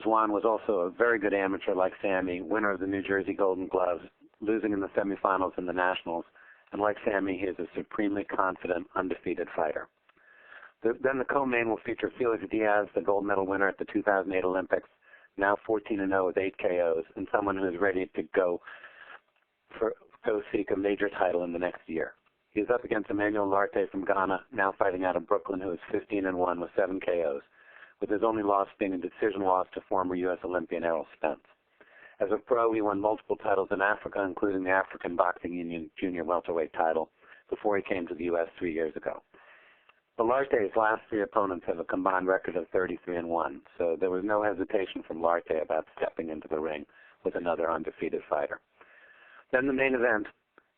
Juan was also a very good amateur like Sammy, winner of the New Jersey Golden Gloves, losing in the semifinals in the Nationals, and like Sammy, he is a supremely confident, undefeated fighter. Then the co-main will feature Felix Diaz, the gold medal winner at the 2008 Olympics, now 14-0 with 8 KOs, and someone who is ready to go seek a major title in the next year. He is up against Emmanuel Larte from Ghana, now fighting out of Brooklyn, who is 15-1 with 7 KOs, with his only loss being a decision loss to former U.S. Olympian Errol Spence. As a pro, he won multiple titles in Africa, including the African Boxing Union junior welterweight title, before he came to the U.S. 3 years ago. Larte's last 3 opponents have a combined record of 33-1, so there was no hesitation from Larte about stepping into the ring with another undefeated fighter. Then the main event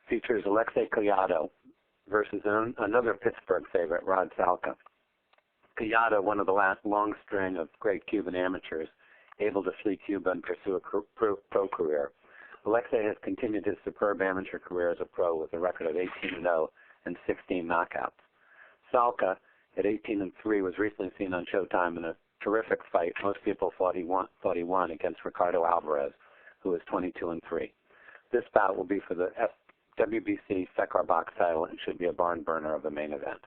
features Alexei Collado versus another Pittsburgh favorite, Rod Salka. Collado, one of the last long string of great Cuban amateurs, able to flee Cuba and pursue a pro career. Alexei has continued his superb amateur career as a pro with a record of 18-0 and 16 knockouts. Salka, at 18-3, was recently seen on Showtime in a terrific fight. Most people thought he won against Ricardo Alvarez, who was 22-3. This bout will be for the WBC Sekar Box title and should be a barn burner of the main event.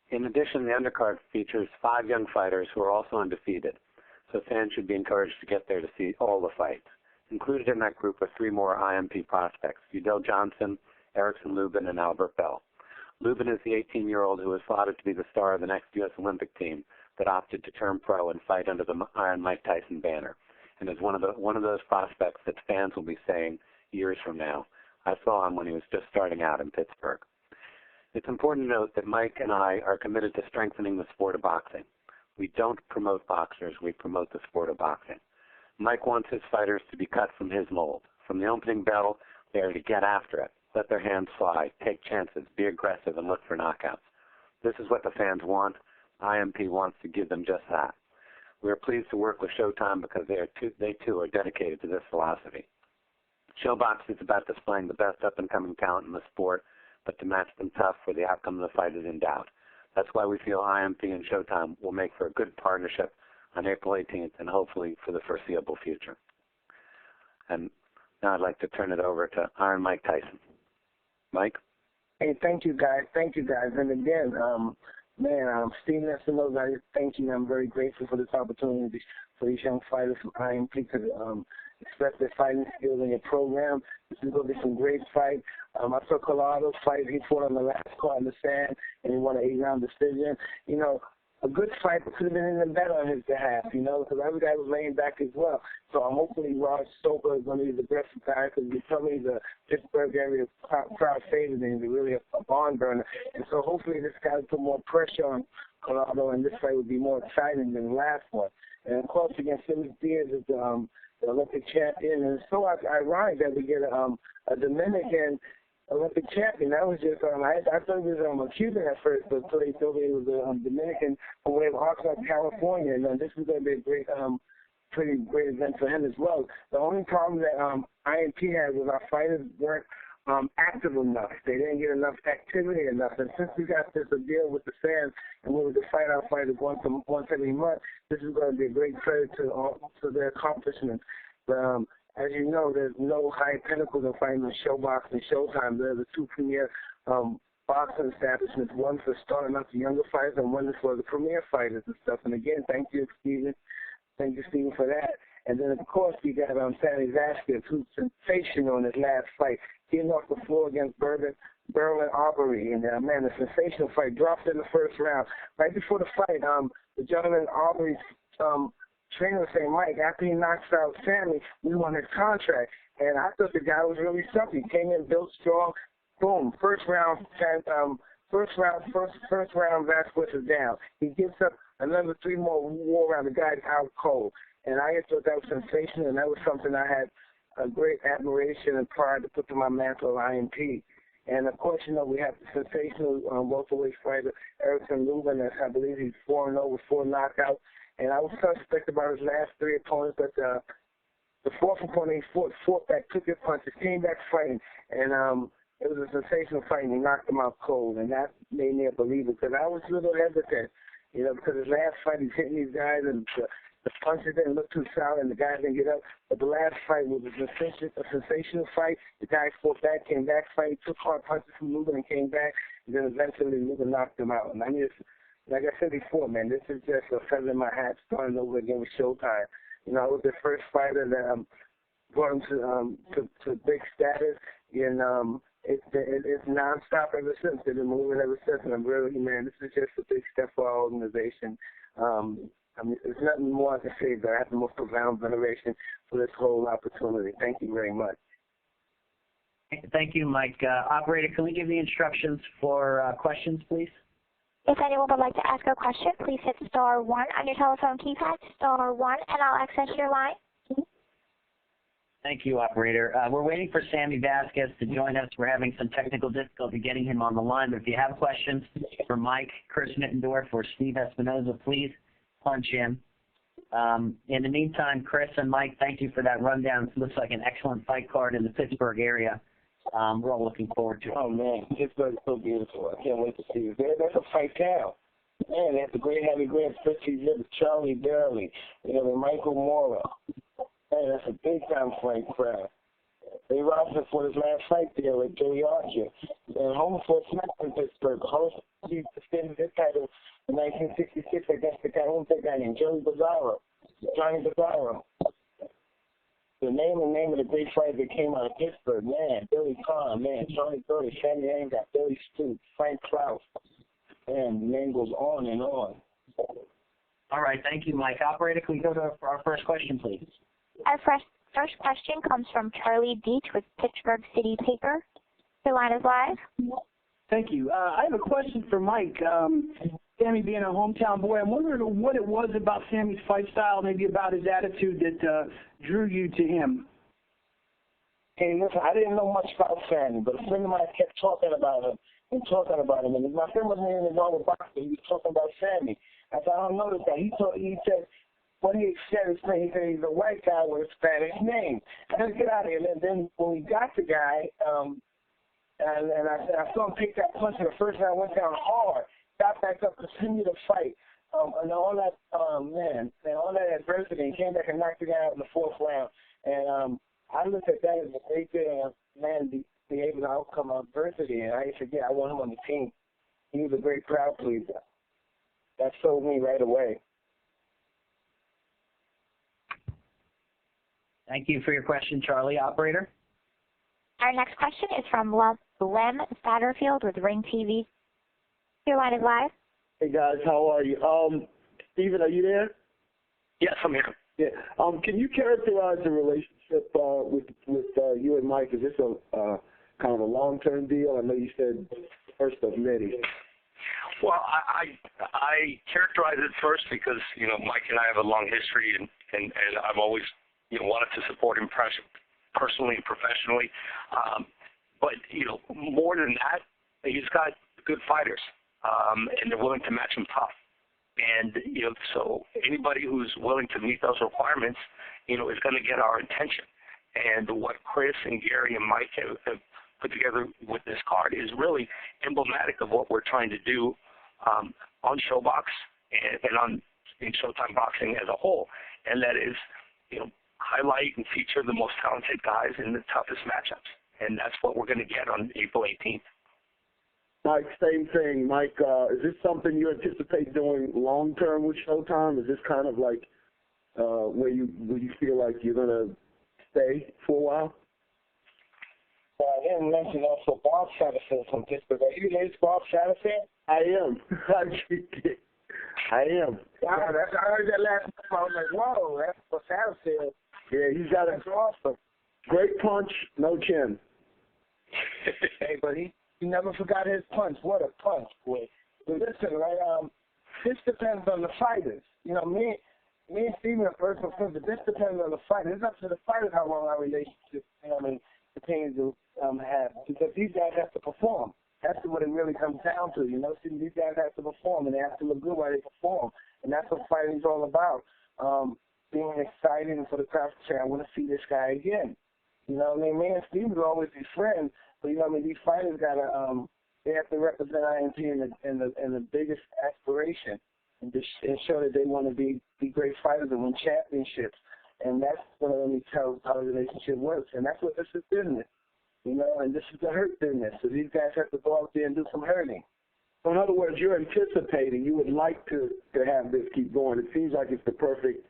In addition, the undercard features 5 young fighters who are also undefeated, so fans should be encouraged to get there to see all the fights. Included in that group are 3 more IMP prospects, Udell Johnson, Erickson Lubin, and Albert Bell. Lubin is the 18-year-old who is slotted to be the star of the next U.S. Olympic team that opted to turn pro and fight under the Iron Mike Tyson banner, and is one of those prospects that fans will be saying years from now, I saw him when he was just starting out in Pittsburgh. It's important to note that Mike and I are committed to strengthening the sport of boxing. We don't promote boxers, we promote the sport of boxing. Mike wants his fighters to be cut from his mold. From the opening bell, they are to get after it, let their hands fly, take chances, be aggressive, and look for knockouts. This is what the fans want. IMP wants to give them just that. We are pleased to work with Showtime because they too are dedicated to this philosophy. Showbox is about displaying the best up-and-coming talent in the sport, but to match them tough where the outcome of the fight is in doubt. That's why we feel IMP and Showtime will make for a good partnership on April 18th and hopefully for the foreseeable future. And now I'd like to turn it over to Iron Mike Tyson. Mike? Hey, thank you, guys. Thank you, guys. And again, Stephen Espinosa, I thank you. I'm very grateful for this opportunity for these young fighters from IMP to express their fighting skills in your program. This is going to be some great fight. I saw Collado fight. He fought on the last card in the sand, and he won an 8-round decision. You know, a good fight could have been even better on his behalf, you know, because every guy was laying back as well. So hopefully Rod Stoker is going to be the aggressive guy because you tell me the Pittsburgh area crowd favored him. He's really a barn burner. And so hopefully this guy will put more pressure on Collado, and this fight would be more exciting than the last one. And, of course, against Felix Diaz is the Olympic champion. And it's so ironic that we get a Dominican Olympic champion. That was just, I thought it was a Cuban at first, but until they told me it was a Dominican from way of Oxnard, California. And this is going to be a great, pretty great event for him as well. The only problem that IMP had was our fighters weren't active enough. They didn't get enough activity enough. And since we got this deal with the fans and we were to fight our fighters once every month, this is going to be a great credit to their accomplishments. But as you know, there's no high pinnacles in fighting in Showbox and Showtime. They're the 2 premier boxing establishments, one for starting up the younger fighters and one is for the premier fighters and stuff. And again, thank you, Stephen. Thank you, Stephen, for that. And then, of course, we got Sammy Vasquez, who's sensational in his last fight. Getting off the floor against Berlin Arbery. And, man, a sensational fight. Dropped in the first round. Right before the fight, the gentleman Arbery's trainer was saying, Mike, after he knocks out Sammy, we won his contract. And I thought the guy was really something. He came in, built strong. Boom. First round, Vasquez is down. He gives up another 3 more war round. The guy's out cold. And I just thought that was sensational, and that was something I had a great admiration and pride to put to my mantle of IMP. And, of course, you know, we have the sensational welterweight fighter, Erickson Lubin, I believe he's 4-0 with 4 knockouts. And I was suspect about his last 3 opponents, but the 4th opponent, he fought back, took his punches, came back fighting. And it was a sensational fight, and he knocked him out cold. And that made me a believer because I was a little hesitant. You know, because his last fight, he's hitting these guys, and The punches didn't look too solid, and the guy didn't get up. But the last fight was a sensational fight. The guy fought back, came back, fight, took hard punches from Lugan and came back, and then eventually Lugan knocked him out. And I mean, like I said before, man, this is just a feather in my hat starting over again with Showtime. You know, I was the first fighter that brought him to big status, and it's nonstop ever since. They've been moving ever since, and I'm really, man, this is just a big step for our organization. I mean, there's nothing more I can say, but I have the most profound veneration for this whole opportunity. Thank you very much. Thank you, Mike. Operator, can we give the instructions for questions, please? If anyone would like to ask a question, please hit star 1 on your telephone keypad, star 1, and I'll access your line. Thank you, Operator. We're waiting for Sammy Vasquez to join us. We're having some technical difficulty getting him on the line, but if you have questions for Mike, Chris Mittendorf, or Steve Espinoza, please punch in. In the meantime, Chris and Mike, thank you for that rundown. It looks like an excellent fight card in the Pittsburgh area. We're all looking forward to it. Oh, man, Pittsburgh's so beautiful. I can't wait to see it. That's a fight town. Man, they have the great heavyweight Fritzy Zip, Charlie Burley, the Michael Mora. Man, that's a big-time fight crowd. They robbed him for his last fight there with Joey Archer. And home for Smack in Pittsburgh. Host defended his title in 1966 against the guy, who's that guy named Johnny Bizarro. The name of the great fighter that came out of Pittsburgh, man, Billy Conn, man, Charlie Burley, Sammy Angar, Billy Stewart, Frank Klaus. Man, the name goes on and on. All right, thank you, Mike. Operator, can we go to our first question, please? Our first question comes from Charlie Deach with Pittsburgh City Paper. Your line is live. Thank you. I have a question for Mike. Sammy being a hometown boy, I'm wondering what it was about Sammy's fight style, maybe about his attitude that drew you to him. Hey, listen, I didn't know much about Sammy, but a friend of mine kept talking about him. And my friend wasn't even involved with boxing. He was talking about Sammy. I said, I don't know this guy. He said, when he said his name, he said he's a white guy with a Spanish name. I said, get out of here. And then when we got the guy, and I saw him take that punch, and the first time I went down hard, got back up, continued to fight. And all that, all that adversity, and came back and knocked the guy out in the 4th round. And I looked at that as a great thing, man, be able to overcome adversity. And I said, yeah, I want him on the team. He was a great crowd pleaser. That sold me right away. Thank you for your question, Charlie. Operator? Our next question is from Lem Satterfield with Ring TV. Your line is live. Hey, guys, how are you? Steven, are you there? Yes, I'm here. Yeah. Can you characterize the relationship with you and Mike? Is this a kind of a long-term deal? I know you said first of many. Well, I characterize it first because, Mike and I have a long history, and I've always, wanted to support him personally and professionally. But, more than that, he's got good fighters, and they're willing to match him tough. And, so anybody who's willing to meet those requirements, is going to get our attention. And what Chris and Gary and Mike have put together with this card is really emblematic of what we're trying to do on Showbox and in Showtime Boxing as a whole. And that is, highlight and feature the most talented guys in the toughest matchups. And that's what we're going to get on April 18th. Mike, same thing. Mike, is this something you anticipate doing long-term with Showtime? Is this kind of like where you feel like you're going to stay for a while? I didn't mention also Bob Satterfield from Pittsburgh. Are you guys Bob Satterfield? I am. I am. Wow, I heard that last time. I was like, whoa, that's for Satterfield. Yeah, he's got That's awesome. great punch, no chin. Hey, but he never forgot his punch. What a punch, boy. But listen, right, this depends on the fighters. Me and Steven are personal friends, but this depends on the fighters. It's up to the fighters how long our relationship, continues to have. Because these guys have to perform. That's what it really comes down to, See, these guys have to perform, and they have to look good while they perform. And that's what fighting's all about. Being excited and for the crowd to say, I want to see this guy again. Me and Steve will always be friends, but these fighters gotta they have to represent IMP in the biggest aspiration. and show that they want to be great fighters and win championships. And that's what let me tell how the relationship works. And that's what this is business, you know, and this is the hurt business. So these guys have to go out there and do some hurting. So in other words, you're anticipating, you would like to have this keep going. It seems like it's the perfect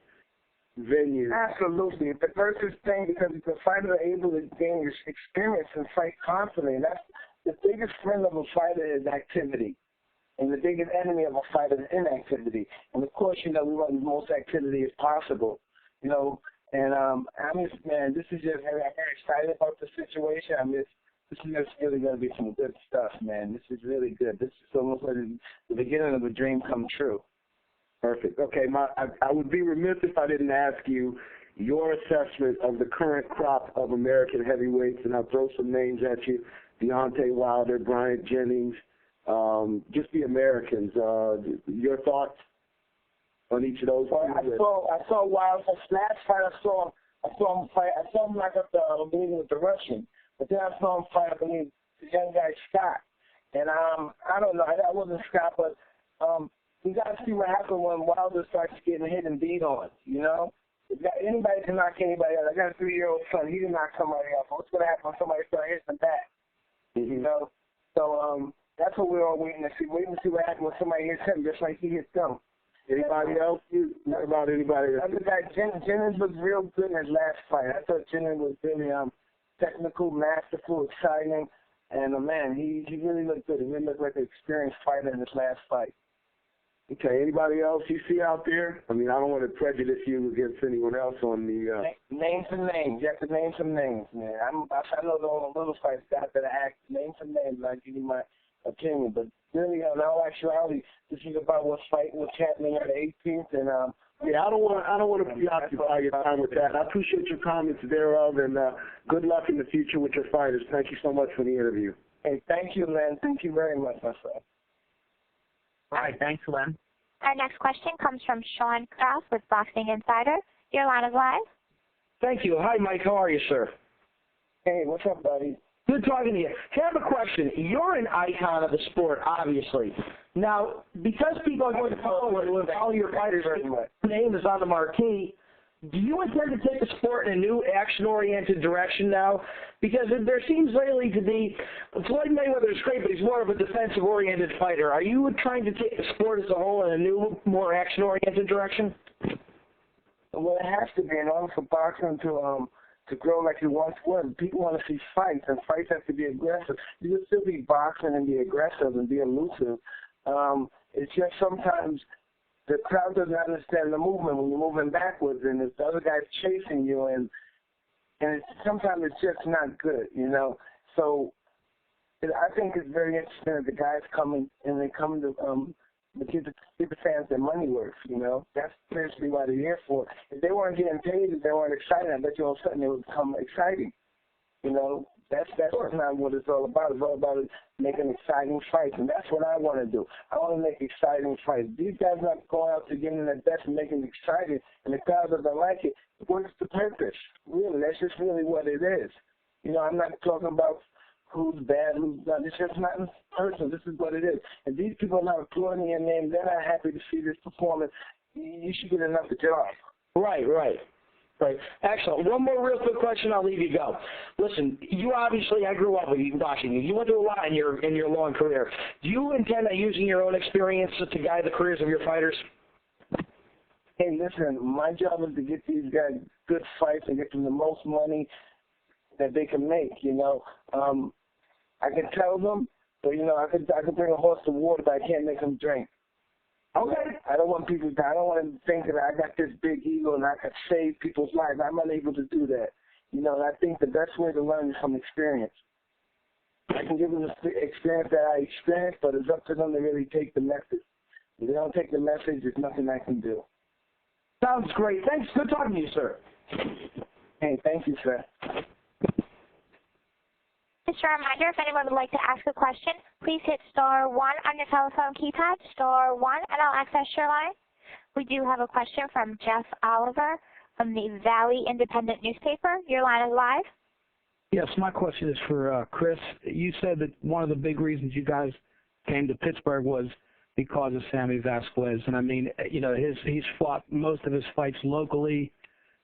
venue. Absolutely. It's the perfect thing because if the fighters are able to gain experience and fight confidently, and that's the biggest friend of a fighter is activity. And the biggest enemy of a fighter is inactivity. And of course, you know, we want the most activity as possible. You know, and I'm just, man, this is just, I'm very excited about the situation. This is just really going to be some good stuff, man. This is really good. This is almost like the beginning of a dream come true. Perfect. Okay, I would be remiss if I didn't ask you your assessment of the current crop of American heavyweights, and I'll throw some names at you: Deontay Wilder, Bryant Jennings, just the Americans. Your thoughts on each of those? Well, I saw Wilder's last fight. I saw him fight. I saw him like up the meeting with the Russian, but then I saw him fight, I believe, the young guy Scott. And I don't know. I wasn't Scott, but we got to see what happens when Wilder starts getting hit and beat on. You know, anybody can knock anybody out. I got a 3-year-old son. He can knock somebody out. What's going to happen when somebody starts hitting the back? You know, so that's what we're all waiting to see. Waiting to see what happens when somebody hits him, just like he hits them. Anybody else? What about anybody else? Other guy, Jennings was real good in his last fight. I thought Jennings was really technical, masterful, exciting, and man, he really looked good. He really looked like an experienced fighter in his last fight. Okay, anybody else you see out there? I mean, I don't want to prejudice you against anyone else on the... Name some names. You have to name some names, man. I know the little fights got that act. Name some names, and I'll give you my opinion. But really, in all actuality, this is about what's happening on the 18th, and yeah, I don't want to preoccupy your time with that. I appreciate your comments thereof, and good luck in the future with your fighters. Thank you so much for the interview. Hey, thank you, Len. Thank you very much, my friend. All right, thanks, Len. Our next question comes from Sean Krause with Boxing Insider. Your line is live. Thank you. Hi, Mike. How are you, sir? Hey, what's up, buddy? Good talking to you. Hey, I have a question. You're an icon of the sport, obviously. Now, because people are going to follow your fighters, your name is on the marquee, do you intend to take the sport in a new action-oriented direction now? Because there seems lately to be, Floyd Mayweather is great, but he's more of a defensive-oriented fighter. Are you trying to take the sport as a whole in a new, more action-oriented direction? Well, it has to be in order for boxing to grow like it once was. People want to see fights, and fights have to be aggressive. You can still be boxing and be aggressive and be elusive. It's just sometimes the crowd doesn't understand the movement when you're moving backwards, and if the other guy's chasing you, and sometimes it's just not good, you know. So I think it's very interesting that the guys come in and they come to give the fans their money worth, you know. That's basically what they're here for. If they weren't getting paid, if they weren't excited, I bet you all of a sudden it would become exciting, you know. That's not what it's all about. It's all about making exciting fights, and that's what I want to do. I want to make exciting fights. These guys are not going out to give them their best and making it exciting, and the crowd doesn't like it. What's the purpose? Really, that's just really what it is. You know, I'm not talking about who's bad, who's not. It's just not personal. This is what it is. And these people are not applauding your name. They're not happy to see this performance. You should get another job. Right. Right. Excellent. One more real quick question, I'll leave you go. Listen, you obviously, I grew up with you, watching you. You went through a lot in your long career. Do you intend on using your own experience to guide the careers of your fighters? Hey, listen, my job is to get these guys good fights and get them the most money that they can make, you know. I can tell them, but, you know, I could bring a horse to water, but I can't make them drink. Okay. I don't want people to think that I got this big ego and I could save people's lives. I'm unable to do that. You know, and I think the best way to learn is from experience. I can give them the experience that I experienced, but it's up to them to really take the message. If they don't take the message, there's nothing I can do. Sounds great. Thanks. Good talking to you, sir. Hey, thank you, sir. Just a reminder, if anyone would like to ask a question, please hit *1 on your telephone keypad, *1, and I'll access your line. We do have a question from Jeff Oliver from the Valley Independent newspaper. Your line is live. Yes, my question is for Chris. You said that one of the big reasons you guys came to Pittsburgh was because of Sammy Vasquez. And I mean, you know, he's fought most of his fights locally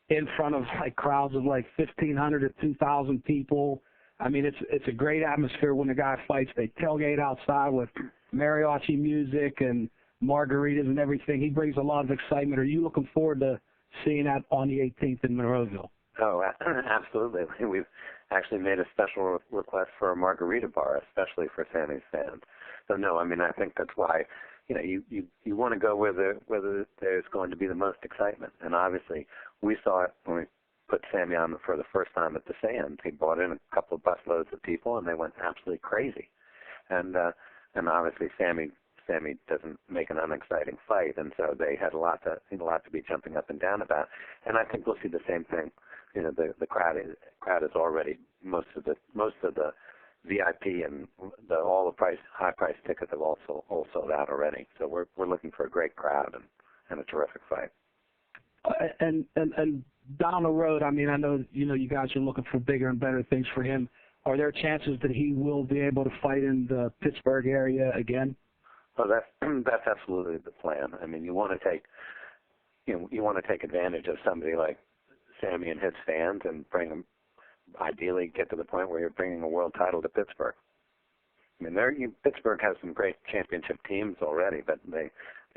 in front of like crowds of like 1,500 to 2,000 people. I mean, it's a great atmosphere when the guy fights. They tailgate outside with mariachi music and margaritas and everything. He brings a lot of excitement. Are you looking forward to seeing that on the 18th in Monroeville? Oh, absolutely. We've actually made a special request for a margarita bar, especially for Sammy's fans. So no, I mean, I think that's why, you know, you want to go where there's going to be the most excitement. And obviously, we saw it when we put Sammy on for the first time at the Sands. He brought in a couple of busloads of people, and they went absolutely crazy. And obviously, Sammy doesn't make an unexciting fight, and so they had a lot to be jumping up and down about. And I think we'll see the same thing. You know, the crowd is already most of the VIP and all the high price tickets have all sold out already. So we're looking for a great crowd and a terrific fight. And down the road, I mean, I know you guys are looking for bigger and better things for him. Are there chances that he will be able to fight in the Pittsburgh area again? Oh, that's absolutely the plan. I mean, you want to take advantage of somebody like Sammy and his fans and bring them. Ideally, get to the point where you're bringing a world title to Pittsburgh. I mean, Pittsburgh has some great championship teams already, but they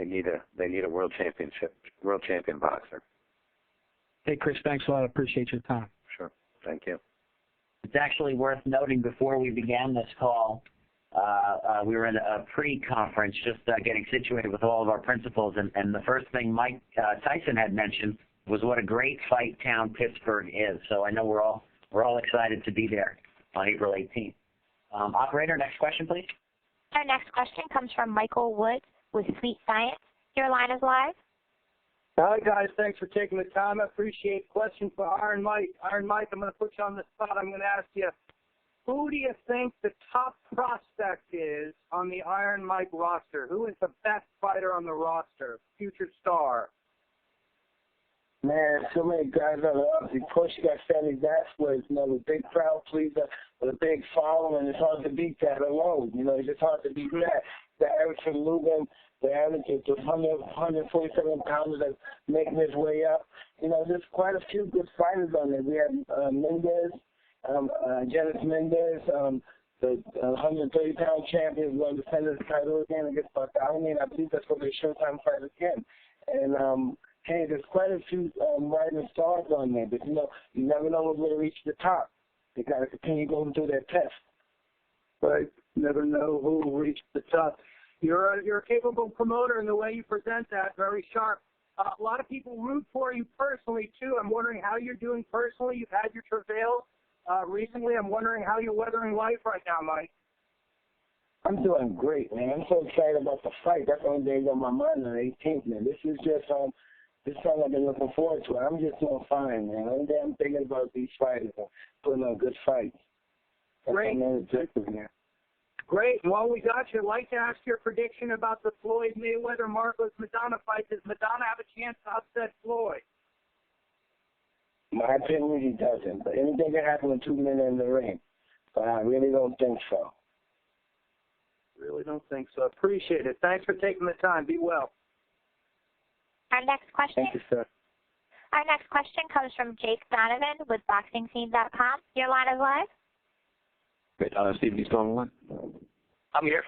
need a world champion boxer. Hey, Chris, thanks a lot. I appreciate your time. Sure, thank you. It's actually worth noting before we began this call, we were in a pre-conference just getting situated with all of our principals, and the first thing Mike Tyson had mentioned was what a great fight town Pittsburgh is. So I know we're all excited to be there on April 18th. Operator, next question, please. Our next question comes from Michael Woods with Sweet Science. Your line is live. Hi, guys. Thanks for taking the time. I appreciate it. Question for Iron Mike. Iron Mike, I'm going to put you on the spot. I'm going to ask you, who do you think the top prospect is on the Iron Mike roster? Who is the best fighter on the roster? Future star. Man, so many guys are up. Of course, you got Sammy Vasquez, with a big crowd pleaser, with a big following. It's hard to beat that alone. It's just hard to beat that. The Erickson Lubin, the amateur, the 147 pounders that's making his way up. There's quite a few good fighters on there. We have Mendez, Janice Mendez, the 130-pound champion who won the defenders title again against Bartholomew. I believe that's going to be a Showtime fight again. And hey, there's quite a few rising stars on there, but you never know who's going to reach the top. They got to continue going through their test. Right. Never know who will reach the top. You're a capable promoter in the way you present that. Very sharp. A lot of people root for you personally too. I'm wondering how you're doing personally. You've had your travails recently. I'm wondering how you're weathering life right now, Mike. I'm doing great, man. I'm so excited about the fight. That's the only thing on my mind on the 18th, man. This is just this time I've been looking forward to it. I'm just doing fine, man. Only day I'm thinking about these fighters and putting on good fights. Great. Great. While we got you, I'd like to ask your prediction about the Floyd Mayweather Marcos Maidana fight. Does Maidana have a chance to upset Floyd? My opinion, he doesn't. But anything can happen with 2 men in the ring. But I really don't think so. Really don't think so. Appreciate it. Thanks for taking the time. Be well. Our next question. Thank you, sir. Our next question comes from Jake Donovan with BoxingScene.com. Your line is live. Great. Stephen, you still on the line? I'm here.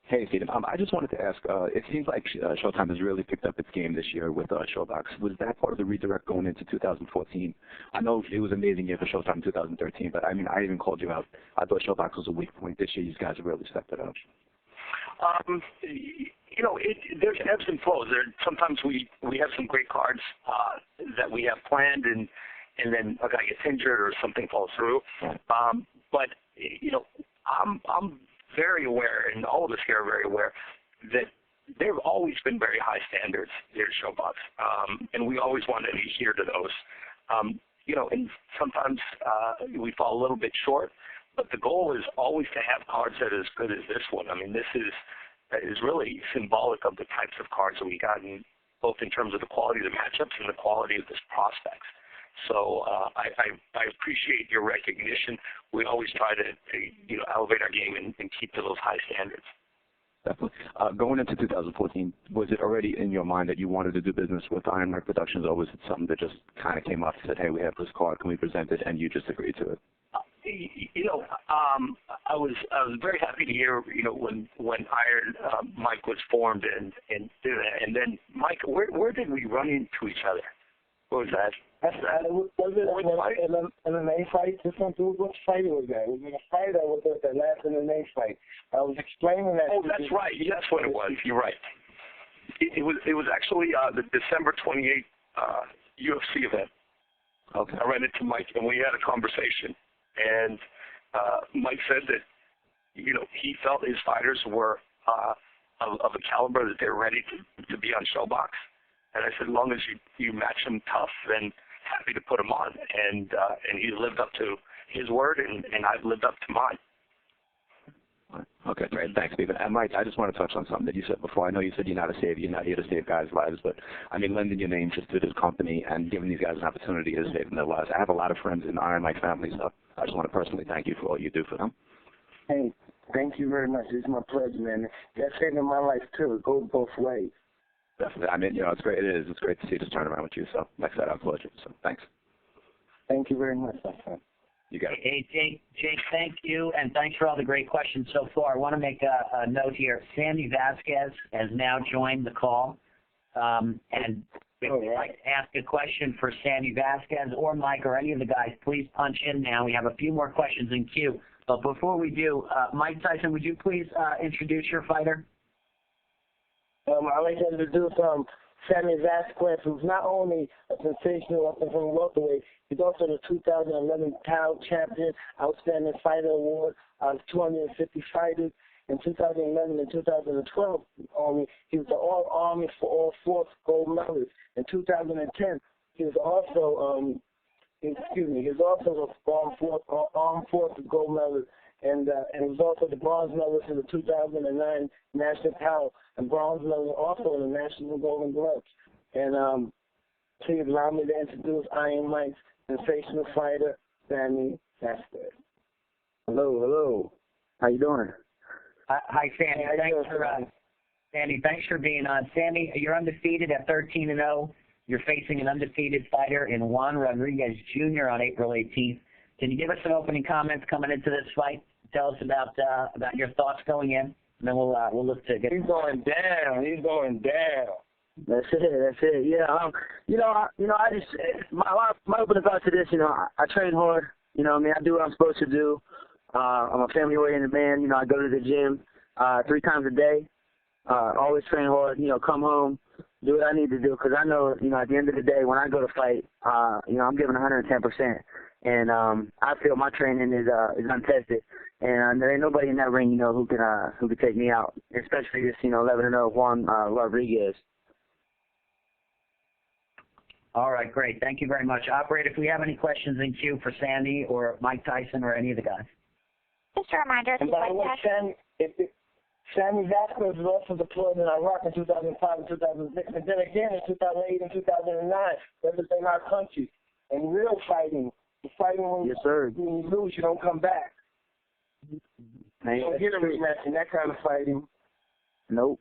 Hey, Stephen. I just wanted to ask, it seems like Showtime has really picked up its game this year with Showbox. Was that part of the redirect going into 2014? I know it was an amazing year for Showtime in 2013, but I even called you out. I thought Showbox was a weak point this year. You guys have really stepped it up. There's ebbs and flows. Sometimes we have some great cards that we have planned, and then a guy gets injured or something falls through. But I'm very aware, and all of us here are very aware, that there have always been very high standards here at Showbox, and we always want to adhere to those. And sometimes we fall a little bit short, but the goal is always to have cards that are as good as this one. I mean, this is really symbolic of the types of cards that we got, both in terms of the quality of the matchups and the quality of the prospects. So I appreciate your recognition. We always try to elevate our game and keep to those high standards. Definitely. Going into 2014, was it already in your mind that you wanted to do business with Iron Mike Productions, or was it something that just kind of came up and said, hey, we have this card, can we present it, and you just agreed to it? I was very happy to hear, when Iron Mike was formed and then Mike, where did we run into each other? What was that? Was it an MMA fight? Which fight was that? Was it a fight or was it the last MMA fight? I was explaining that. Oh, that's right. That's what it was. You're right. It was actually the December 28th UFC event. Okay. I ran into Mike and we had a conversation, and Mike said that he felt his fighters were of a caliber that they're ready to be on Showbox. And I said, as long as you match them tough, then happy to put them on. And he's lived up to his word, and I've lived up to mine. Okay, great. Thanks, Stephen. And Mike, I just want to touch on something that you said before. I know you said you're not a savior, you're not here to save guys' lives, but I mean, lending your name just to this company and giving these guys an opportunity is saving their lives. I have a lot of friends in the Iron Mike family, so I just want to personally thank you for all you do for them. Hey, thank you very much. It's my pleasure, man. That's saving my life, too. It goes both ways. Definitely. I mean, it's great. It is. It's great to see this turnaround with you. So, like I said, our pleasure. So, thanks. Thank you very much, my friend. You got it. Hey, Jake, thank you, and thanks for all the great questions so far. I want to make a note here. Sammy Vasquez has now joined the call, and if you'd like to ask a question for Sammy Vasquez or Mike or any of the guys, please punch in now. We have a few more questions in queue. But before we do, Mike Tyson, would you please introduce your fighter? I'd like to introduce Sammy Vasquez, who's not only a sensational up and coming welterweight, he's also the 2011 PAL champion, Outstanding Fighter Award out of 250 fighters. In 2011 and 2012, he was the All-Army for All Force gold medalist. In 2010, he was also the Armed Forces gold medalist. And he was also the bronze medalist in the 2009 National PAL and bronze medalist also in the National Golden Gloves. And please allow me to introduce Iron Mike's sensational fighter, Sammy Vasquez. Hello. How you doing? Hi, Sammy. Thanks for being on. Sammy, you're undefeated at 13-0. You're facing an undefeated fighter in Juan Rodriguez Jr. on April 18th. Can you give us some opening comments coming into this fight? Tell us about your thoughts going in, and then we'll look to get. He's going down. That's it. Yeah. I just my opening thoughts to this. I train hard. I do what I'm supposed to do. I'm a family-oriented man. I go to the gym 3 times a day. Always train hard. Come home, do what I need to do, because I know, at the end of the day, when I go to fight, I'm giving 110%. And I feel my training is untested, and there ain't nobody in that ring, who can take me out, especially this 11-0 Juan Rodriguez. All right, great. Thank you very much, operator. If we have any questions in queue for Sandy or Mike Tyson or any of the guys. Just a reminder, if you'd like to ask. Sammy Vasquez was also deployed in Iraq in 2005 and 2006, and then again in 2008 and 2009, representing our country. And real fighting. Fighting when you lose, you don't come back. You don't get a rematch in that kind of fighting. Nope.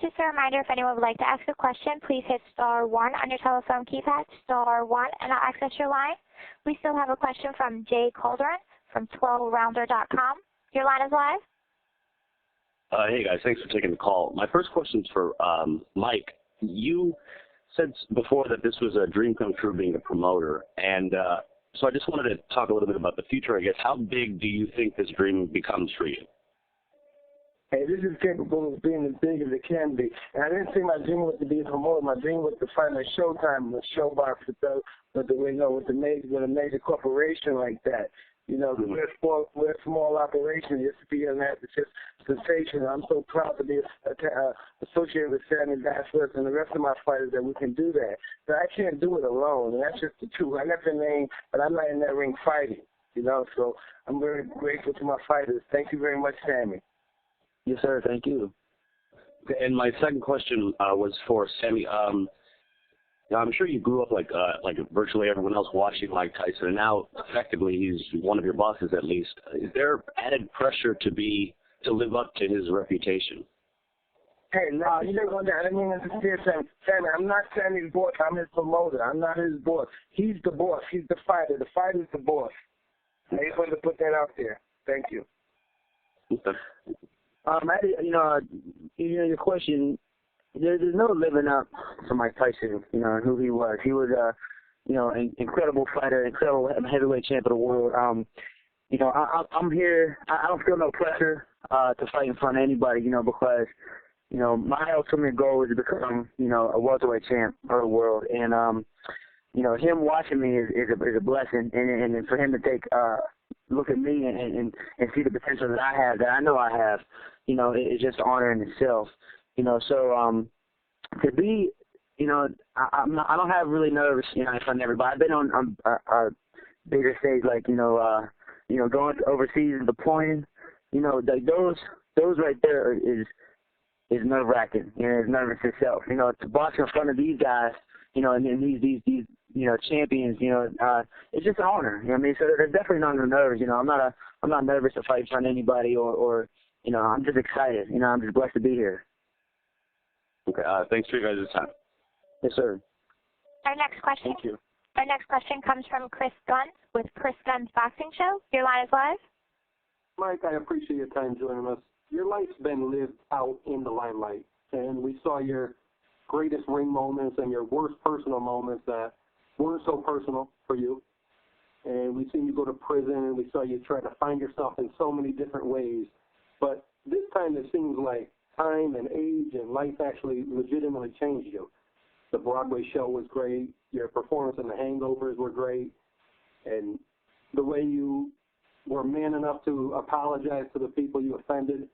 Just a reminder, if anyone would like to ask a question, please hit *1 on your telephone keypad, *1, and I'll access your line. We still have a question from Jay Calderon from 12rounder.com. Your line is live. Hey, guys. Thanks for taking the call. My first question is for Mike. You said before that this was a dream come true being a promoter, and so I just wanted to talk a little bit about the future, I guess. How big do you think this dream becomes for you? Hey, this is capable of being as big as it can be. And I didn't say my dream was to be a promoter. My dream was to find a Showtime, a Showbox with a major corporation like that. We're a small operation. Just to be in that, it's just sensational. I'm so proud to be associated with Sammy Vasquez and the rest of my fighters that we can do that. But I can't do it alone, and that's just the truth. I got the name, but I'm not in that ring fighting. So I'm very grateful to my fighters. Thank you very much, Sammy. Yes, sir. Thank you. And my second question was for Sammy. Now, I'm sure you grew up like virtually everyone else watching Mike Tyson, and now effectively he's one of your bosses at least. Is there added pressure to be to live up to his reputation? Hey, you know what? I didn't mean to say Sammy, I'm not Sammy's boss. I'm his promoter. I'm not his boss. He's the boss. He's the fighter. The fighter's the boss. I just wanted to put that out there. Thank you. Okay. Your question, there's no living up to Mike Tyson, and who he was. He was an incredible fighter, incredible heavyweight champ of the world. I'm here. I don't feel no pressure to fight in front of anybody, because my ultimate goal is to become, a welterweight champ of the world. And, him watching me is a blessing. And for him to take look at me and see the potential that I have, that I know I have, it's just an honor in itself. So to be, I don't have really nerves, in front of everybody. I've been on a bigger stage, like, going overseas and deploying, like those right there is nerve-wracking, it's nervous itself. To box in front of these guys, and these champions, it's just an honor. So there's definitely not no nerves. I'm not nervous to fight in front of anybody, or I'm just excited. I'm just blessed to be here. Okay. Thanks for your guys' time. Yes, sir. Our next question. Thank you. Our next question comes from Chris Gunn with Chris Gunn's Boxing Show. Your line is live. Mike, I appreciate your time joining us. Your life's been lived out in the limelight, and we saw your greatest ring moments and your worst personal moments that weren't so personal for you. And we've seen you go to prison, and we saw you try to find yourself in so many different ways. But this time it seems like time and age and life actually legitimately changed you. The Broadway show was great. Your performance in The Hangovers were great. And the way you were man enough to apologize to the people you offended,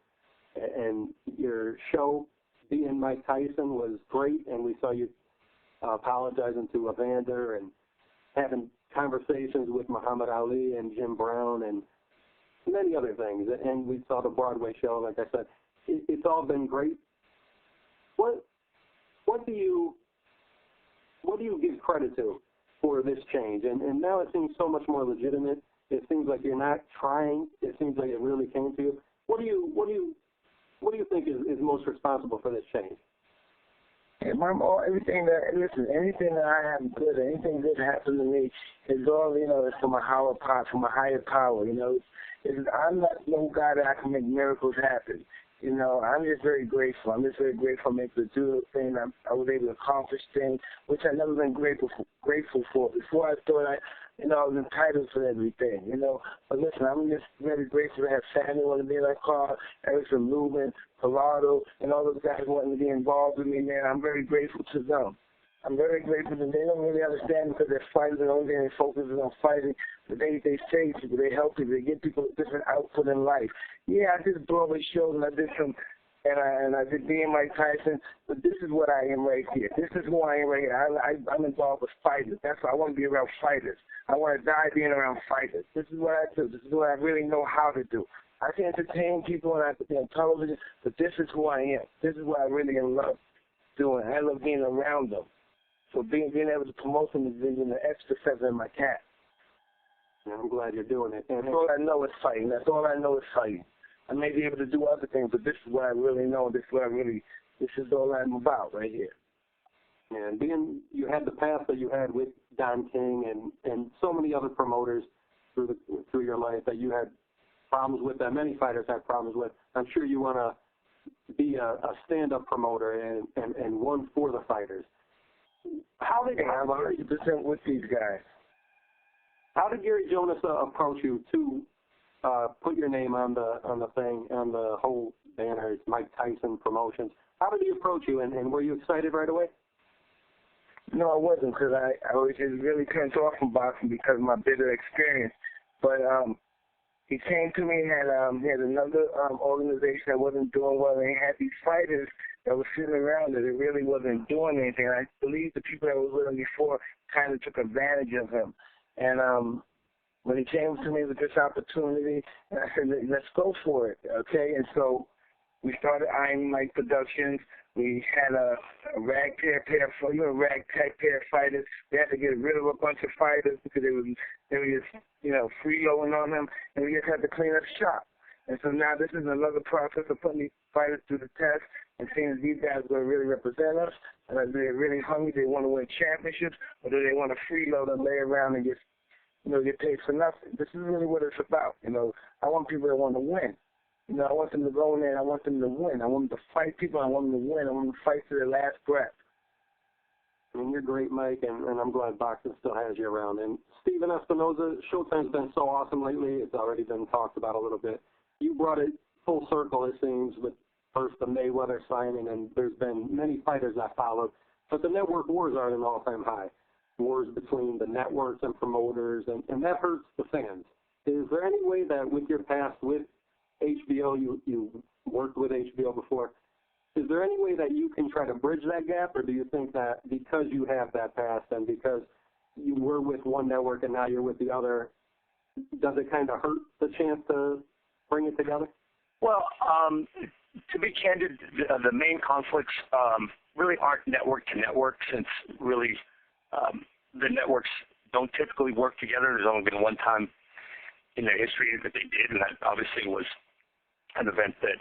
and your show, being Mike Tyson, was great. And we saw you apologizing to Evander and having conversations with Muhammad Ali and Jim Brown and many other things. And we saw the Broadway show, like I said. It's all been great. What do you give credit to for this change? And now it seems so much more legitimate. It seems like you're not trying. It seems like it really came to you. What do you think is most responsible for this change? Anything that I have good, anything good happened to me is all, it's from a higher power, I'm not no guy that I can make miracles happen. I'm just very grateful. I'm just very grateful I'm able to do the thing. I was able to accomplish things, which I've never been grateful for. Before I thought I was entitled for everything, But listen, I'm just very grateful to have family wanting to be in that car, Erickson Lubin, Pilado, and all those guys wanting to be involved with me, man. I'm very grateful to them. I'm very grateful that they don't really understand because they're fighters and the only thing they focus is on fighting. But they save people, they help people, they give people a different output in life. Yeah, I did Broadway shows and I did and I did being Mike Tyson, but this is what I am right here. This is who I am right here. I'm involved with fighters. That's why I want to be around fighters. I want to die being around fighters. This is what I do. This is what I really know how to do. I can entertain people and I can be on television, but this is who I am. This is what I really love doing. I love being around them. So being able to promote them is an extra feather in my cap. And I'm glad you're doing it. And that's all I know is fighting. That's all I know is fighting. I may be able to do other things, but this is what I really know. This is all I'm about right here. And you had the path that you had with Don King and so many other promoters through your life that you had problems with, that many fighters had problems with. I'm sure you want to be a stand-up promoter and one for the fighters. I'm 100% with these guys. How did Gary Jonas approach you to put your name on the thing, on the whole banner? It's Mike Tyson Promotions. How did he approach you, and were you excited right away? No, I wasn't, because I was just really turned off from boxing because of my bitter experience. But he came to me and had another organization that wasn't doing well, and he had these fighters that were sitting around that it really wasn't doing anything. I believe the people that were with him before kind of took advantage of him. And when he came to me with this opportunity, I said, let's go for it, okay? And so we started Iron Mike Productions. We had a ragtag pair of fighters. We had to get rid of a bunch of fighters because they were just, freeloading on them, and we just had to clean up shop. And so now this is another process of putting these fighters through the test and seeing if these guys will really represent us, and if they're really hungry, they want to win championships, or do they want to freeload and lay around and get paid for nothing. This is really what it's about. I want people that want to win. I want them to go in there and I want them to win. I want them to fight people. I want them to win. I want them to fight to their last breath. I mean, you're great, Mike, and I'm glad boxing still has you around. And Steven Espinoza, Showtime's been so awesome lately. It's already been talked about a little bit. You brought it full circle, it seems, with first the Mayweather signing, and there's been many fighters that followed. But the network wars are at an all-time high. Wars between the networks and promoters, and that hurts the fans. Is there any way that with your past with HBO, you worked with HBO before, is there any way that you can try to bridge that gap, or do you think that because you have that past and because you were with one network and now you're with the other, does it kind of hurt the chance to bring it together? Well, to be candid, the main conflicts really aren't network to network, since really the networks don't typically work together. There's only been one time in their history that they did, and that obviously was an event that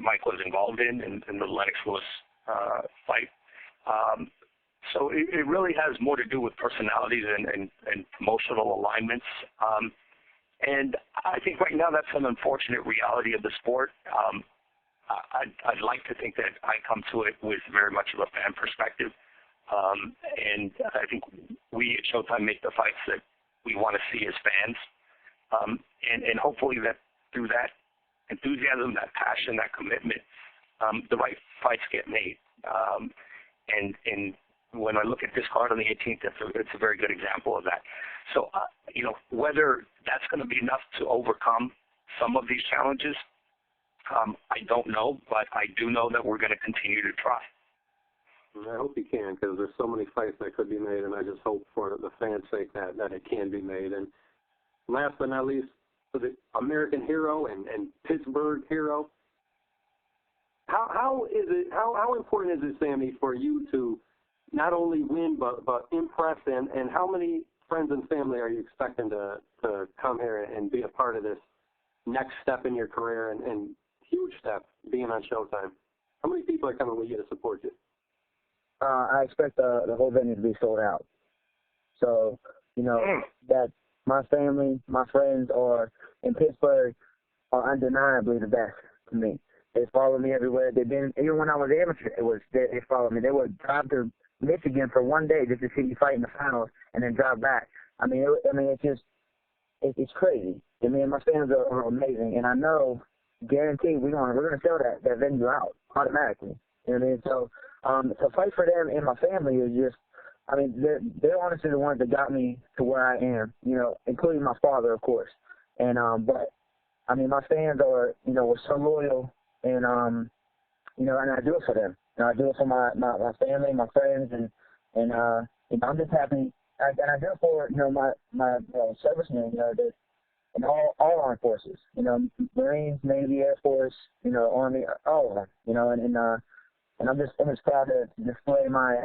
Mike was involved in the Lennox Lewis fight. So it really has more to do with personalities and promotional alignments. And I think right now that's an unfortunate reality of the sport. I'd like to think that I come to it with very much of a fan perspective. And I think we at Showtime make the fights that we want to see as fans. And hopefully that through that enthusiasm, that passion, that commitment, the right fights get made. And when I look at this card on the 18th, it's a very good example of that. So, whether that's going to be enough to overcome some of these challenges, I don't know, but I do know that we're going to continue to try. I hope you can, because there's so many fights that could be made, and I just hope for the fans' sake that it can be made. And last but not least, for the American hero and Pittsburgh hero, how important is it, Sammy, for you to not only win but impress, and how many friends and family are you expecting to come here and be a part of this next step in your career and huge step being on Showtime? How many people are coming with you to support you? I expect the whole venue to be sold out. So, that my family, my friends are in Pittsburgh are undeniably the best to me. They follow me everywhere. They've been, even when I was amateur, they followed me. They would drive to Michigan for one day just to see me fight in the finals and then drive back. It's crazy. My fans are amazing, and I know, guaranteed, we're gonna sell that venue out automatically. So to fight for them and my family is just, they're honestly the ones that got me to where I am, including my father, of course. And but my fans are, were so loyal, and and I do it for them. I do it for my family, my friends, and I'm just happy. And I do it for my servicemen, and all armed forces, Marines, Navy, Air Force, Army, all of them, and I'm just proud to display my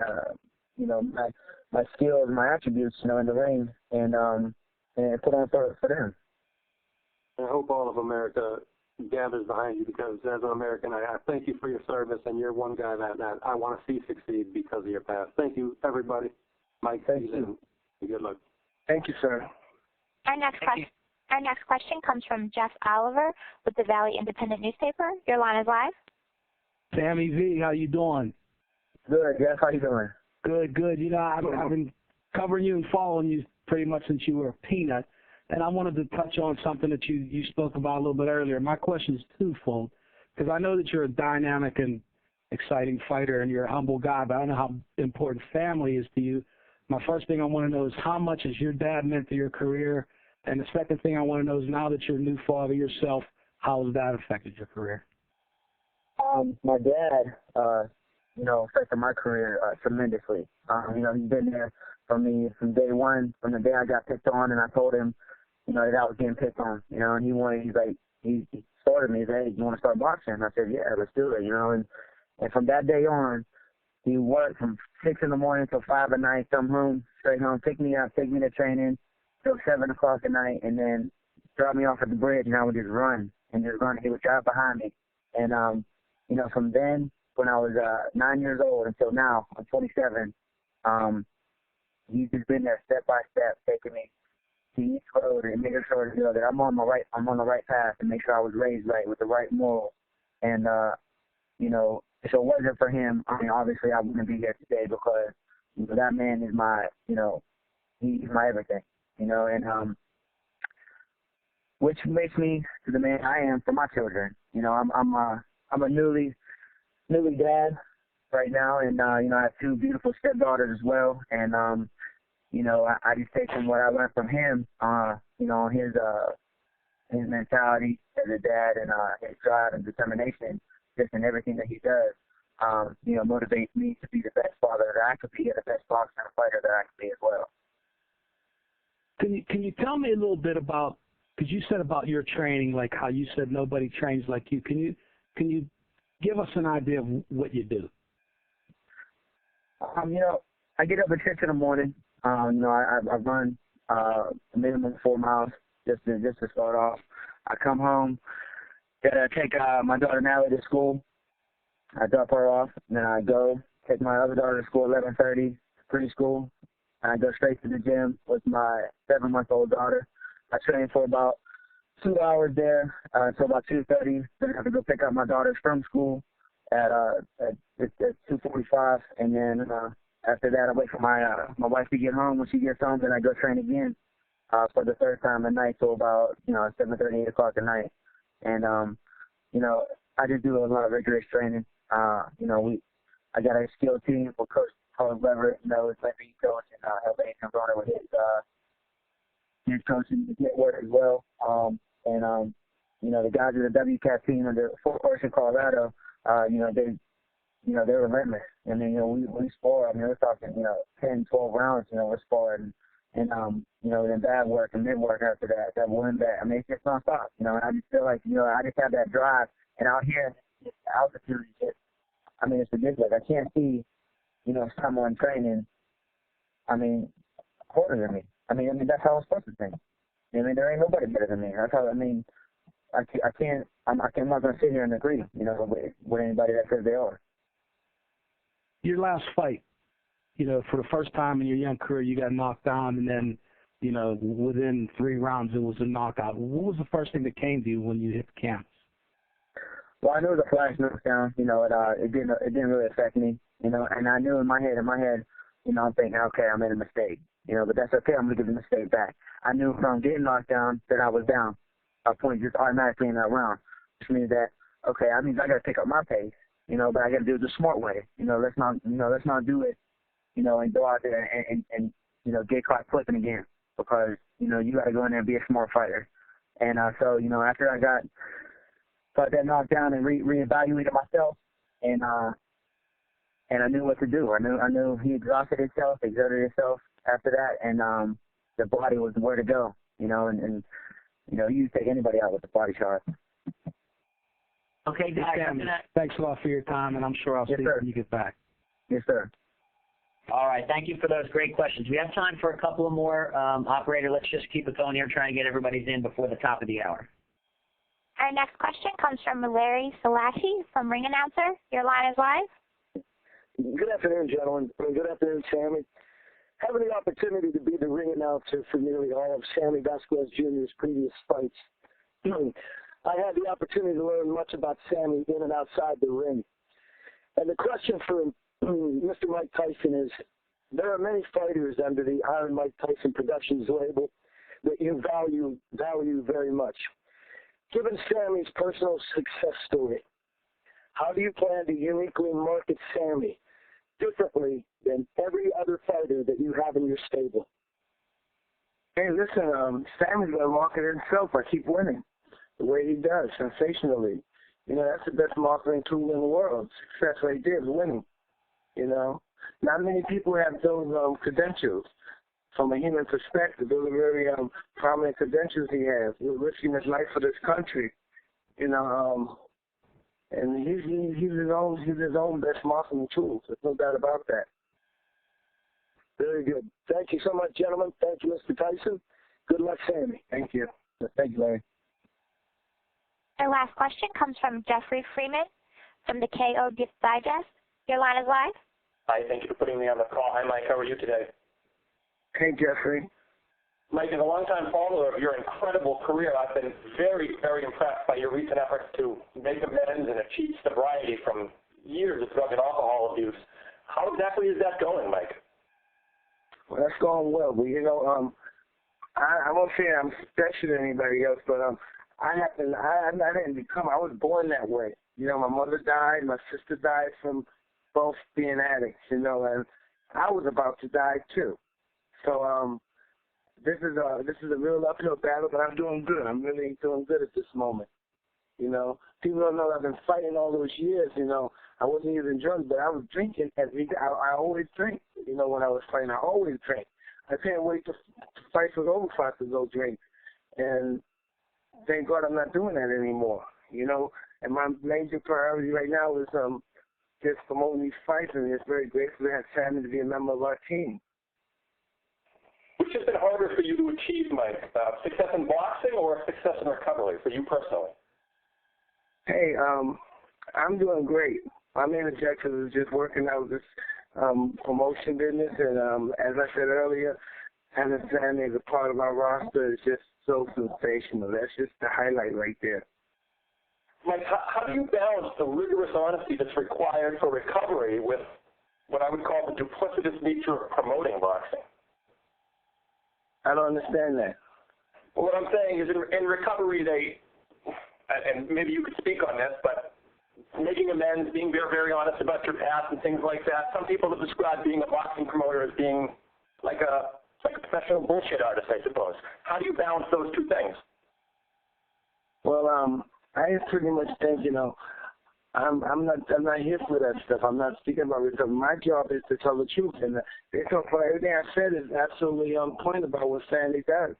my skills, my attributes, in the ring, and put on for them. I hope all of America gathers behind you, because as an American, I thank you for your service, and you're one guy that I want to see succeed because of your past. Thank you, everybody. Mike, thank you. Good luck. Thank you, sir. Our next question comes from Jeff Oliver with the Valley Independent newspaper. Your line is live. Sammy V, how you doing? Good, Jeff. How you doing? Good. I've been covering you and following you pretty much since you were a peanut, and I wanted to touch on something that you spoke about a little bit earlier. My question is twofold, because I know that you're a dynamic and exciting fighter and you're a humble guy, but I know how important family is to you. My first thing I want to know is how much has your dad meant to your career? And the second thing I want to know is, now that you're a new father yourself, how has that affected your career? My dad, affected my career tremendously. He's been there for me from day one, from the day I got picked on, and I told him, that I was getting picked on, and he started me. He said, hey, you want to start boxing? And I said, yeah, let's do it, and from that day on, he worked from 6 in the morning till 5 at night, come home, straight home, pick me up, take me to training till 7 o'clock at night, and then drop me off at the bridge, and I would just run and just run. He would drive behind me. And, you know, from then, when I was 9 years old until now, I'm 27, he's just been there step by step, taking me to each road and making sure, you know, that I'm on the right path, and make sure I was raised right with the right morals. And, you know, if it wasn't for him, I mean, obviously I wouldn't be here today, because, you know, that man is my, you know, he's my everything, you know, and which makes me to the man I am for my children. You know, I'm a newly dad right now, and you know, I have 2 beautiful stepdaughters as well, and you know, I just take from what I learned from him, you know, his mentality as a dad, and his drive and determination just in everything that he does, you know, motivates me to be the best father that I could be, and the best boxer and fighter that I could be as well. Can you tell me a little bit about, because you said about your training, like how you said nobody trains like you. Can you give us an idea of what you do? You know, I get up at 6 in the morning. You know, I run a minimum of 4 miles just to start off. I come home, gotta take my daughter Natalie to school. I drop her off, and then I go take my other daughter to school at 11:30, preschool. And I go straight to the gym with my 7-month-old daughter. I train for about 2 hours there until about 2:30. Then I have to go pick up my daughters from school at 2:45, and then after that I wait for my wife to get home. When she gets home, then I go train again for the 3rd time at night till about 7:30, 8 o'clock at night. And you know, I just do a lot of rigorous training. You know, I got a skill team with Coach Leverett, you know, it's my lead coach, and Elvin comes on with his coaching network as well. And you know, the guys at the WCAT team and the Fort Worth in Colorado, you know, they're relentless. I mean, you know, we spar. I mean, we're talking, 10, 12 rounds, you know, we're sparring, and you know, then bad work and mid work after that one back. I mean, it's just nonstop, you know. And I just feel like, you know, I just have that drive, and out here, the altitude is just, I mean, it's ridiculous. I can't see, you know, someone training, I mean, harder than me. I mean, that's how I'm supposed to think. I mean, there ain't nobody better than me. That's how, I mean, I'm not going to sit here and agree, you know, with anybody that says they are. Your last fight, you know, for the first time in your young career, you got knocked down, and then, you know, within 3 rounds, it was a knockout. What was the first thing that came to you when you hit the canvas? Well, I knew it was a flash knockdown. You know, it didn't really affect me. You know, and I knew in my head, you know, I'm thinking, okay, I made a mistake. You know, but that's okay. I'm gonna give the mistake back. I knew from getting knocked down that I was down a point just automatically in that round, which means that, okay, I mean, I got to pick up my pace. You know, but I got to do it the smart way. You know, let's not do it, you know, and go out there and you know, get caught flipping again, because, you know, you got to go in there and be a smart fighter. And so, you know, after I got that knocked down and reevaluated myself, and I knew what to do. I knew he exerted himself after that, and the body was where to go. You know, and you know, you take anybody out with the body shot. Okay, guys. Thanks a lot for your time, and I'm sure I'll see you when you get back. Yes, sir. All right, thank you for those great questions. We have time for a couple of more. Operator, let's just keep it going here, trying to get everybody's in before the top of the hour. Our next question comes from Larry Salashi from Ring Announcer. Your line is live. Good afternoon, gentlemen. Good afternoon, Sammy. Having the opportunity to be the ring announcer for nearly all of Sammy Vasquez Jr.'s previous fights, I had the opportunity to learn much about Sammy in and outside the ring. And the question for Mr. Mike Tyson is, there are many fighters under the Iron Mike Tyson Productions label that you value very much. Given Sammy's personal success story, how do you plan to uniquely market Sammy differently than every other fighter that you have in your stable? Hey, listen, Sammy's going to market himself by keep winning the way he does, sensationally. You know, that's the best marketing tool in the world. Success right there is winning. You know, not many people have those credentials. From a human perspective, those are very prominent credentials he has. He's risking his life for this country. You know, and he's his own best marketing tool. There's no doubt about that. Very good. Thank you so much, gentlemen. Thank you, Mr. Tyson. Good luck, Sammy. Thank you. Thank you, Larry. Our last question comes from Jeffrey Freeman from the KO Digest. Your line is live. Hi, thank you for putting me on the call. Hi, Mike. How are you today? Hey, Jeffrey. Mike, as a longtime follower of your incredible career, I've been very, very impressed by your recent efforts to make amends and achieve sobriety from years of drug and alcohol abuse. How exactly is that going, Mike? Well, that's going well. But, I won't say I'm special to anybody else, but I was born that way. My mother died, my sister died from both being addicts, and I was about to die too. So this is a real uphill battle, but I'm doing good. I'm really doing good at this moment. People don't know I've been fighting all those years. I wasn't using drugs, but I was drinking every day. I always drink. When I was fighting, I always drank. I can't wait to fight was over so I could go drink. And thank God I'm not doing that anymore. And my major priority right now is just promoting these fights, and it's very grateful to have Sammy to be a member of our team. Which has been harder for you to achieve, Mike? Success in boxing or success in recovery for you personally? Hey, I'm doing great. My main objective is just working out this promotion business, and as I said earlier, having Sammy as a part of our roster is just so sensational. That's just the highlight right there. Mike, how do you balance the rigorous honesty that's required for recovery with what I would call the duplicitous nature of promoting boxing? I don't understand that. Well, what I'm saying is in recovery, and maybe you could speak on this, but making amends, being very, very honest about your past and things like that. Some people have described being a boxing promoter as being like a professional bullshit artist, I suppose. How do you balance those two things? Well, I pretty much think, I'm not here for that stuff. I'm not speaking about recovery. My job is to tell the truth, and everything I said is absolutely on point about what Sandy does,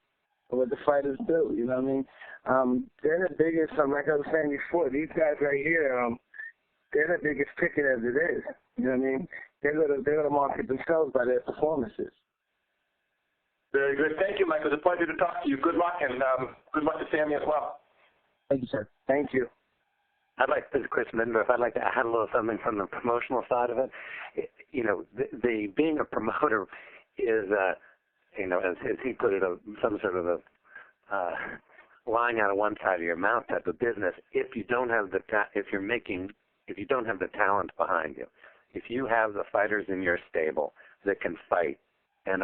and what the fighters do. You know what I mean? They're the biggest. Like I was saying before, these guys right here, they're the biggest ticket as it is. You know what I mean? They're gonna market themselves by their performances. Very good. Thank you, Mike. It was a pleasure to talk to you. Good luck, and good luck to Sammy as well. Thank you, sir. Thank you. This is Chris Mindorf. I'd like to add a little something from the promotional side of it. The being a promoter is, as he put it, some sort of a lying out of one side of your mouth type of business. If you don't have if you don't have the talent behind you, if you have the fighters in your stable that can fight and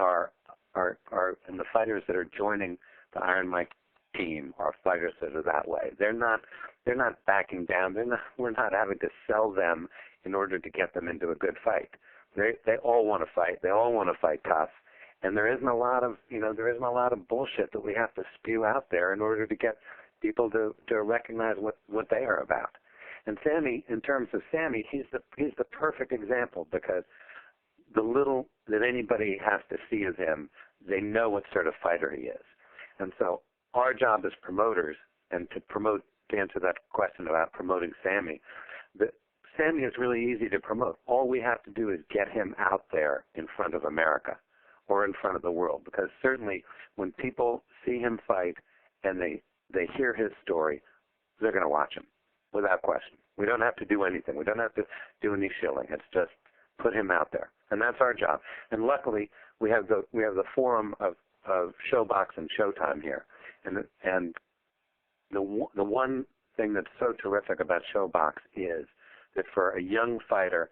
and the fighters that are joining the Iron Mike team are fighters that are that way. They're not backing down. We're not having to sell them in order to get them into a good fight. They all want to fight. They all want to fight tough. And there isn't a lot of bullshit that we have to spew out there in order to get people to recognize what they are about. And Sammy, in terms of Sammy, he's the perfect example, because the little that anybody has to see of him, they know what sort of fighter he is. And so our job as promoters, and to answer that question about promoting Sammy, Sammy is really easy to promote. All we have to do is get him out there in front of America or in front of the world, because certainly when people see him fight and they hear his story, they're going to watch him without question. We don't have to do anything. We don't have to do any shilling. It's just put him out there, and that's our job. And luckily, we have the forum of Showbox and Showtime here, and the one thing that's so terrific about Showbox is that for a young fighter,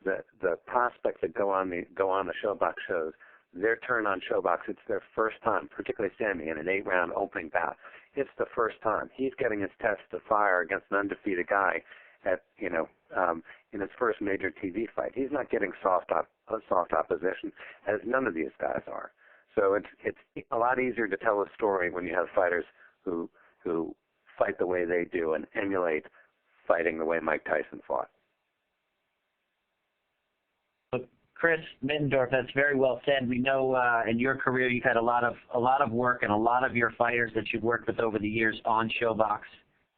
the prospects that go on the Showbox shows, their turn on Showbox, it's their first time, particularly Sammy in an 8-round opening bout. It's the first time. He's getting his test to fire against an undefeated guy in his first major TV fight. He's not getting soft opposition, as none of these guys are. So it's a lot easier to tell a story when you have fighters who fight the way they do and emulate fighting the way Mike Tyson fought. Chris Mittendorf, that's very well said. We know in your career you've had a lot of work, and a lot of your fighters that you've worked with over the years on Showbox,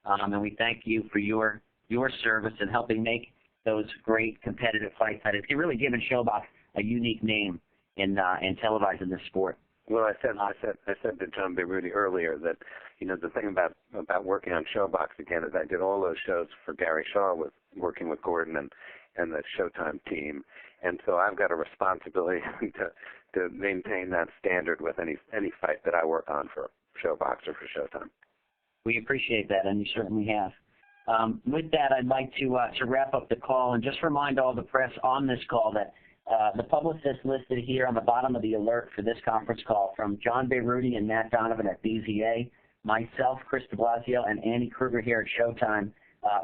and we thank you for your service in helping make those great competitive fight fighters. You've really given Showbox a unique name in televising this sport. Well, I said to John Beruti earlier that, the thing about working on Showbox again is I did all those shows for Gary Shaw with working with Gordon and the Showtime team, and so I've got a responsibility to maintain that standard with any fight that I work on for Showbox or for Showtime. We appreciate that, and you certainly have. With that, I'd like to wrap up the call and just remind all the press on this call that the publicists listed here on the bottom of the alert for this conference call, from John Beruti and Matt Donovan at BZA, myself, Chris de Blasio, and Andy Kruger here at Showtime,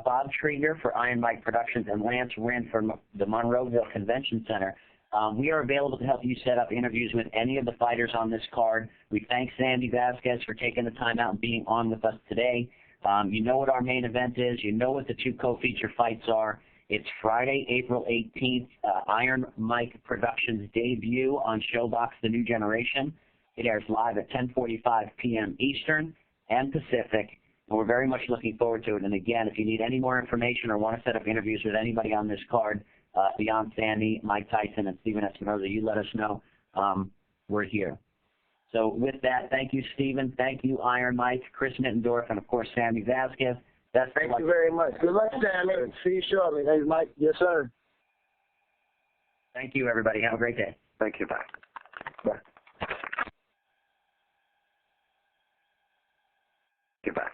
Bob Trieger for Iron Mike Productions, and Lance Rinn from the Monroeville Convention Center. We are available to help you set up interviews with any of the fighters on this card. We thank Sandy Vasquez for taking the time out and being on with us today. You know what our main event is. You know what the two co-feature fights are. It's Friday, April 18th, Iron Mike Productions debut on Showbox The New Generation. It airs live at 10:45 p.m. Eastern and Pacific, and we're very much looking forward to it. And again, if you need any more information or want to set up interviews with anybody on this card, beyond Sandy, Mike Tyson, and Stephen Espinoza, you let us know. We're here. So with that, thank you, Stephen. Thank you, Iron Mike, Chris Mittendorf, and, of course, Sammy Vasquez. Thank you very much. Good luck, Sammy. See you shortly. Hey, Mike. Yes, sir. Thank you, everybody. Have a great day. Thank you. Bye. Bye. Goodbye.